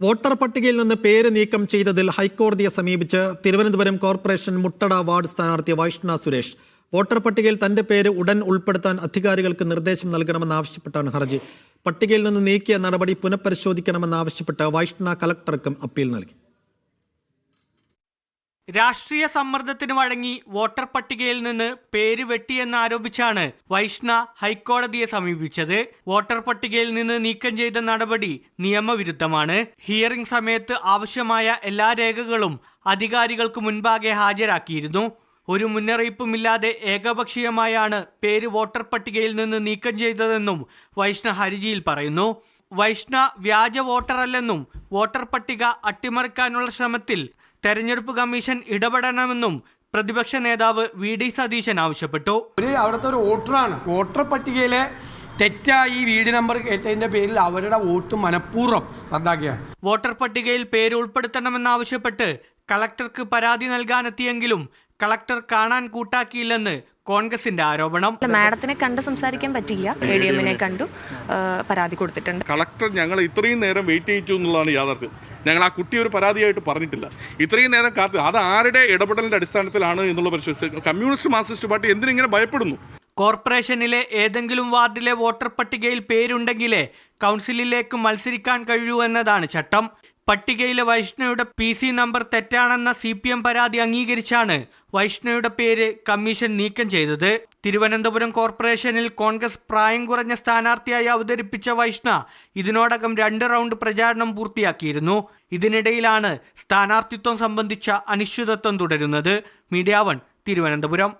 Voter പട്ടികയിൽ നിന്ന് പേര് നീക്കം ചെയ്തതിൽ ഹൈക്കോടതിയെ സമീപിച്ച് തിരുവനന്തപുരം കോർപ്പറേഷൻ മുട്ടട വാർഡ് സ്ഥാനാർത്ഥി വൈഷ്ണ സുരേഷ്. വോട്ടർ പട്ടികയിൽ തന്റെ പേര് ഉടൻ ഉൾപ്പെടുത്താൻ അധികാരികൾക്ക് നിർദ്ദേശം നൽകണമെന്നാവശ്യപ്പെട്ടാണ് ഹർജി. പട്ടികയിൽ നിന്ന് നീക്കിയ നടപടി പുനഃപരിശോധിക്കണമെന്നാവശ്യപ്പെട്ട് വൈഷ്ണ കലക്ടർക്കും അപ്പീൽ നൽകി. രാഷ്ട്രീയ സമ്മർദ്ദത്തിന് വഴങ്ങി വോട്ടർ പട്ടികയിൽ നിന്ന് പേര് വെട്ടിയെന്നാരോപിച്ചാണ് വൈഷ്ണ ഹൈക്കോടതിയെ സമീപിച്ചത്. വോട്ടർ പട്ടികയിൽ നിന്ന് നീക്കം ചെയ്ത നടപടി നിയമവിരുദ്ധമാണ്. ഹിയറിംഗ് സമയത്ത് ആവശ്യമായ എല്ലാ രേഖകളും അധികാരികൾക്ക് മുൻപാകെ ഹാജരാക്കിയിരുന്നു. ഒരു മുന്നറിയിപ്പുമില്ലാതെ ഏകപക്ഷീയമായാണ് പേര് വോട്ടർ പട്ടികയിൽ നിന്ന് നീക്കം ചെയ്തതെന്നും വൈഷ്ണ ഹർജിയിൽ പറയുന്നു. വൈഷ്ണ വ്യാജ വോട്ടറല്ലെന്നും വോട്ടർ പട്ടിക അട്ടിമറിക്കാനുള്ള ശ്രമത്തിൽ തെരഞ്ഞെടുപ്പ് കമ്മീഷൻ ഇടപെടണമെന്നും പ്രതിപക്ഷ നേതാവ് വി.ഡി. സതീശൻ ആവശ്യപ്പെട്ടു. അവിടുത്തെ ഒരു വോട്ടറാണ്. വോട്ടർ പട്ടികയിലെ തെറ്റായി വീട് നമ്പർ കേട്ടതിന്റെ പേരിൽ അവരുടെ വോട്ട് മനഃപൂർവ്വം റദ്ദാക്കിയാണ്. വോട്ടർ പട്ടികയിൽ പേര് ഉൾപ്പെടുത്തണമെന്നാവശ്യപ്പെട്ട് കളക്ടർക്ക് പരാതി നൽകാനെത്തിയെങ്കിലും കളക്ടർ കാണാൻ കൂട്ടാക്കിയില്ലെന്ന് കോൺഗ്രസിന്റെ ആരോപണം. മാഡത്തിനെ കണ്ട് സംസാരിക്കാൻ പറ്റില്ല. എഡിഎമ്മിനെ കണ്ടു പരാതി കൊടുത്തിട്ടുണ്ട്. കളക്ടർ ഞങ്ങൾ ഇത്രയും നേരം വെയിറ്റ് ചെയ്യിച്ചു എന്നുള്ളതാണ് യാഥാർത്ഥ്യം. ഞങ്ങൾ ആ കുട്ടി ഒരു പരാതിയായിട്ട് പറഞ്ഞിട്ടില്ല. ഇത്രയും നേരം കാത്ത് അത് ആരുടെ ഇടപെടലിന്റെ അടിസ്ഥാനത്തിലാണ് എന്നുള്ള പരിശോധിച്ച് കമ്മ്യൂണിസ്റ്റ് മാർക്സിസ്റ്റ് പാർട്ടി എന്തിനിങ്ങനെ ഭയപ്പെടുന്നു? കോർപ്പറേഷനിലെ ഏതെങ്കിലും വാർഡിലെ വോട്ടർ പട്ടികയിൽ പേരുണ്ടെങ്കിലേ കൗൺസിലിലേക്ക് മത്സരിക്കാൻ കഴിയൂ എന്നതാണ് ചട്ടം. പട്ടികയിലെ വൈഷ്ണയുടെ PC നമ്പർ തെറ്റാണെന്ന CPM പരാതി അംഗീകരിച്ചാണ് വൈഷ്ണയുടെ പേര് കമ്മീഷൻ നീക്കം ചെയ്തത്. തിരുവനന്തപുരം കോർപ്പറേഷനിൽ കോൺഗ്രസ് പ്രായം കുറഞ്ഞ സ്ഥാനാർത്ഥിയായി അവതരിപ്പിച്ച വൈഷ്ണ ഇതിനോടകം 2 റൗണ്ട് പ്രചാരണം പൂർത്തിയാക്കിയിരുന്നു. ഇതിനിടയിലാണ് സ്ഥാനാർത്ഥിത്വം സംബന്ധിച്ച അനിശ്ചിതത്വം തുടരുന്നത്. മീഡിയ 1 തിരുവനന്തപുരം.